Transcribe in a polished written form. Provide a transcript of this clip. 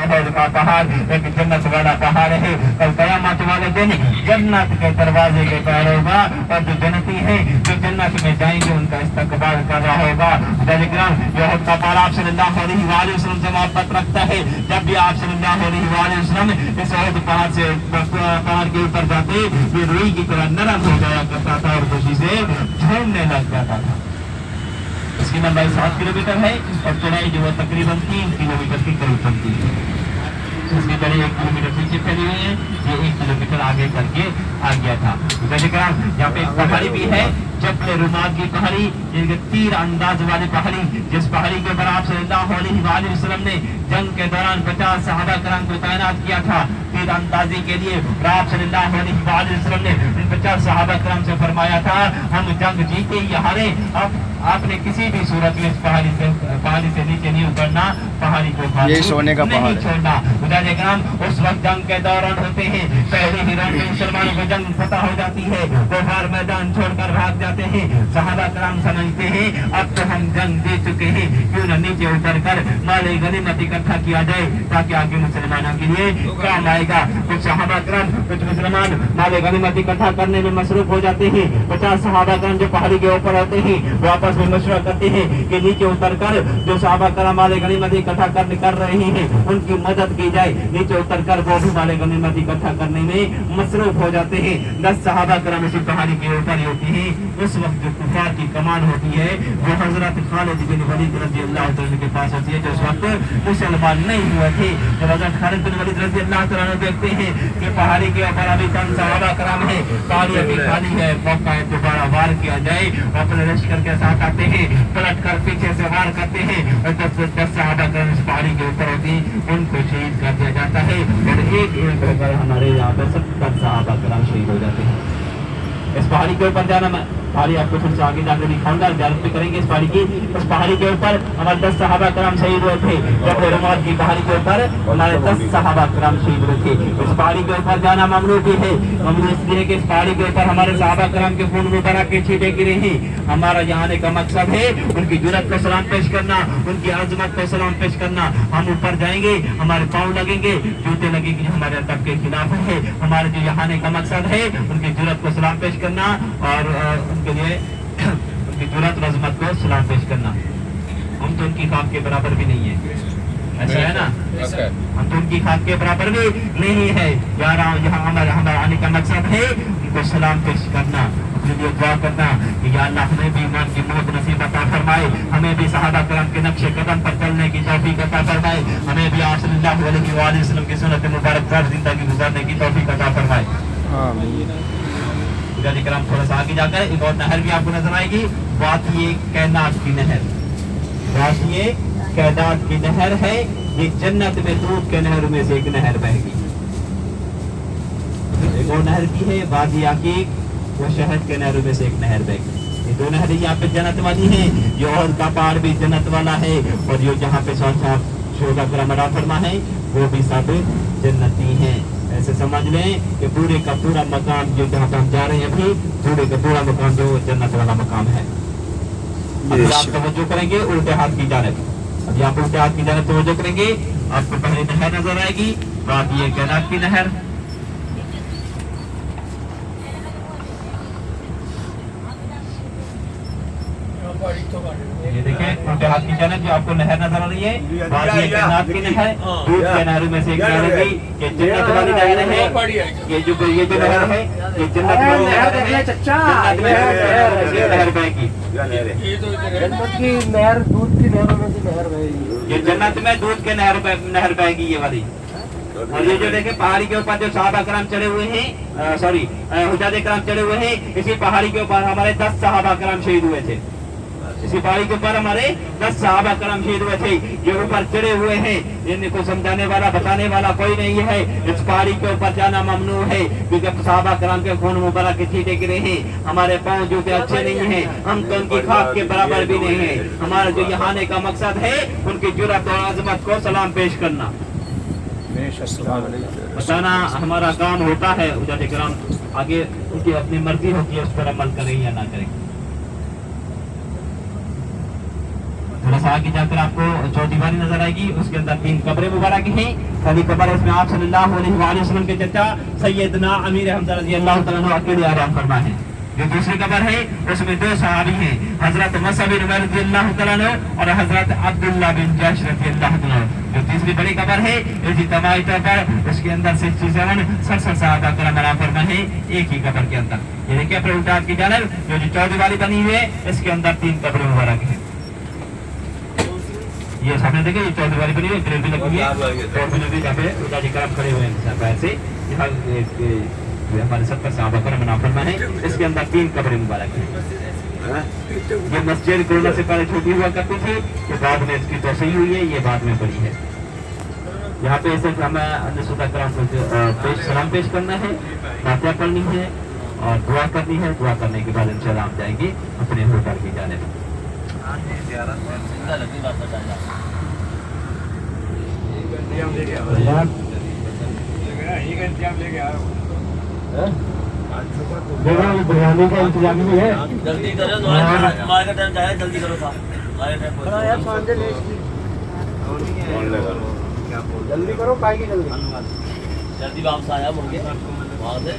उहद का पहाड़ एक जन्नत वाला पहाड़ है। कल क़यामत वाले दिन जन्नत के दरवाजे के पार होगा और जो जन्नती है जो जन्नत में जाएंगे उनका इस्तकबाल कर रहा होगा। उहद का पहाड़ आप सल्लल्लाहु अलैहि वसल्लम से मोहब्बत रखता है। जब भी आप सल्लल्लाहु अलैहि वसल्लम इस उहद पहाड़ से पहाड़ के ऊपर जाते ये रुई की तरह नरम हो जाया करता था और खुशी से झूमने लग जाता था। इसकी लंबाई 7 किलोमीटर है और चौड़ाई जो है तकरीबन 3 किलोमीटर के करीब बनती है। इसकी जड़ें 1 किलोमीटर नीचे फैली हुई है, ये 1 किलोमीटर आगे करके आ गया था। यहाँ पे एक पहाड़ी भी है जबल रुमात की पहाड़ी, तीर अंदाज वाली पहाड़ी, जिस पहाड़ी के ऊपर आप सल्लल्लाहु अलैहि वसल्लम ने जंग के दौरान 50 सहाबा कराम को तैनात किया था तीर अंदाजी के लिए। आप सल्लल्लाहु अलैहि वसल्लम ने इन 50 सहाबा कराम से फरमाया था हम जंग जीते या हारे आपने किसी भी सूरत में इस पहाड़ी से नीचे नहीं उतरना, पहाड़ी को ये सोने का नहीं छोड़ना। उदाहरण उस वक्त जंग के दौरान होते हैं, पहले ही राउंड में मुसलमानों को जंग फतह हो जाती है, वो हर मैदान छोड़कर भाग जाते हैं। सहाबा कराम समझते हैं अब तो हम जंग दे चुके हैं, क्यों न नीचे उतर कर माले गनीमत इकट्ठा किया जाए ताकि आगे मुसलमानों के लिए काम आएगा। कुछ सहाबा कराम कुछ मुसलमान माले गनीमत इकट्ठा करने में मसरूफ हो जाते हैं। 50 सहाबा कराम जो पहाड़ी के ऊपर होते हैं वो आपस में मशवरा करते हैं कि नीचे उतरकर जो सहाबा कराम माले गनीमत इकट्ठा कर रहे हैं उनकी मदद की जाए। नीचे उतरकर वो भी माले गनीमत इकट्ठा करने में मसरूफ हो जाते हैं। 10 सहाबा कराम इसी पहाड़ी के ऊपर होती हैं। उस वक्त जो कुफार की कमान होती है वो हजरत खालिद बिन वलीद रज़ी अल्लाह तआला के पास होती है, जो उस वक्त मुसलमान नहीं हुए थे। जब हजरत खालिद बिन वलीद रज़ी अल्लाह तआला देखते हैं कि पहाड़ी के ऊपर अभी चंद सहाबा कराम है, पहाड़ी अभी खाली है, मौका है दोबारा वार किया जाए, अपने लश्कर के साथ आते हैं, पलट कर पीछे से वार करते हैं और 10 सहाबा कराम इस पहाड़ी के ऊपर होती हैं, उनको शहीद कर दिया जाता है। और एक होकर हमारे यहाँ पे 70 सहाबा कराम शहीद हो जाते हैं। इस पहाड़ी के ऊपर जाना मैं पहाड़ी आपको फिर से आगे जाकर दिखाऊंगा, ज़ियारत भी करेंगे इस पहाड़ी की। इस पहाड़ी के ऊपर हमारे 10 सहाबा कराम शहीद हुए थे। जब रुमात की पहाड़ी के ऊपर हमारे 10 सहाबा कराम शहीद हुए थे। इस पहाड़ी के ऊपर जाना ममनू भी है, ममनू इसलिए कि इस पहाड़ी के ऊपर हमारे सहाबा कराम के खून मुबारक के छींटे गिरे हैं। हमारा यहाँ आने का मकसद है उनकी जुर्रत को सलाम पेश करना, उनकी अजमत को सलाम पेश करना। हम ऊपर जाएंगे, हमारे पाँव लगेंगे, जूते लगेंगे जो हमारे अदब के खिलाफ है। हमारे जो यहाँ आने का मकसद है उनकी जुर्रत को सलाम पेश करना और उनके लिए उनकी जुर्रत और अज़मत को सलाम पेश करना। हम तो उनकी खाक के बराबर भी नहीं है, ऐसा है ना, हम तो उनकी खाक के बराबर भी नहीं है। यहाँ हमारा आने का मकसद है उनको सलाम पेश करना, अपने लिए दुआ करना कि या अल्लाह हमें भी ईमान की मौत नसीब अता फरमाए, हमें भी सहाबा कराम के नक्शे कदम पर चलने की तौफीक अता फरमाए, हमें भी आप सल्लल्लाहु अलैहि वसल्लम की सुन्नत मुबारक पर जिंदगी गुजारने की तौफीक अता फरमाए। कराम थोड़ा सा आगे जाकर एक और नहर भी आपको नजर आएगी, वादिये कैनात की नहर। वादिये कैनात की नहर है, ये जन्नत में दूध के नहर में से एक नहर बहेगी। एक और नहर भी है वादी अकीक, वो शहद के नहरों में से एक नहर बहेगी। ये दो नहरें यहाँ पे जन्नत वाली हैं। ये उहद का पहाड़ भी जन्नत वाला है और ये जहाँ पे शोधा कराम अता फरमा है वो भी सब जन्नती हैं। ऐसे समझ लें कि पूरे का पूरा मकाम जो जहाँ पे हम जा रहे हैं अभी, पूरे का पूरा मकाम जो जन्नत वाला मकाम है। अभी आप तवज्जो करेंगे उल्टे हाथ की जानिब, अभी आप उल्टे हाथ की जानिब तवज्जो करेंगे, आपको पहले नहर नजर आएगी, वादिये कैनात की नहर। ये देखें उल्टे हाथ की जानिब जो आपको नहर नजर आ रही है, वादिये कैनात की नहर, दूध के नहरों में से एक नहर होगी। ये जन्नत वाली नहर है, ये जो नहर है ये जन्नत वाली नहर है। जन्नत में नहर बहेगी, जन्नत की नहर दूध की नहरों में से नहर बहेगी। ये जन्नत में दूध के नहर बहेगी ये वाली। और ये जो देखे पहाड़ी के ऊपर जो सहाबा कराम चढ़े हुए हैं, हुज्जाज कराम चढ़े हुए हैं, इसी पहाड़ी के ऊपर हमारे 10 सहाबा कराम शहीद हुए थे। इसी पहाड़ी के ऊपर हमारे 10 सहाबा कराम शहीद हुए थे। ये ऊपर चढ़े हुए हैं, इनको समझाने वाला बताने वाला कोई नहीं है। इस पहाड़ी के ऊपर जाना ममनू है क्योंकि सहाबा कराम के खून मुबारक के छींटे गिरे हैं। हमारे पाँव जूते अच्छे नहीं हैं, हम तो उनकी खाक के बराबर भी नहीं है। हमारा जो यहाँ आने का मकसद है उनकी जुर्रत और अजमत को सलाम पेश करना, बताना हमारा काम होता है। हुज्जाज कराम आगे उनकी अपनी मर्जी होती है, उस पर अमल करें या ना करें। थोड़ा सा आगे जाकर आपको चौदीवारी नजर आएगी, उसके अंदर 3 कब्रें मुबारक हैं पहली कब्र है, इसमें आप सल्लल्लाहु अलैहि वसल्लम के चचा सैयदना अमीर हमजा रज़ी अल्लाह तआला अन्हु अकेले आराम फरमा है। जो दूसरी कब्र है उसमें दो सहाबी हैं, हजरत मसअब बिन उमैर रज़ी अल्लाह तआला अन्हु और हजरत अब्दुल्लाह बिन जहश रज़ी अल्लाह तआला अन्हु। जो तीसरी बड़ी कब्र है इज्तिमाई तौर पर उसके अंदर 67 सहाबा किराम आराम फरमा है एक ही कब्र के अंदर। ये देखिए अपने उल्टा की जानब जो चौथी वाली बनी हुई है इसके अंदर 3 कब्रें मुबारक हैं। ये सामने देखिए ये चौथी वाली बनी हुई है, ग्रिल भी लगी हुई है, चौथी में भी जहाँ पे उल्टा जी करम खड़े हुए हैं ऐसे। यहाँ हमारे 70 सहाबा किराम आराम फरमा है, इसके अंदर 3 कब्रें मुबारक हैं। ये मस्जिद कोरोना से पहले छोटी हुआ करती थी, ये बाद में इसकी तोसई हुई है, ये बाद में बड़ी है। यहाँ पे सिर्फ हमें सलाम पेश करना है, फातिहा पढ़नी है और दुआ करनी है। दुआ करने के बाद इंशाल्लाह हम जाएंगे अपने होटल की जानिब। बिरयानी का इंतजाम भी है। जल्दी करो, हमारे का टाइम जाए, जल्दी करो साहब, हमारे टाइम जल्दी करो, पाएगी जल्दी जल्दी वापस आया मुड़ के वहाँ से।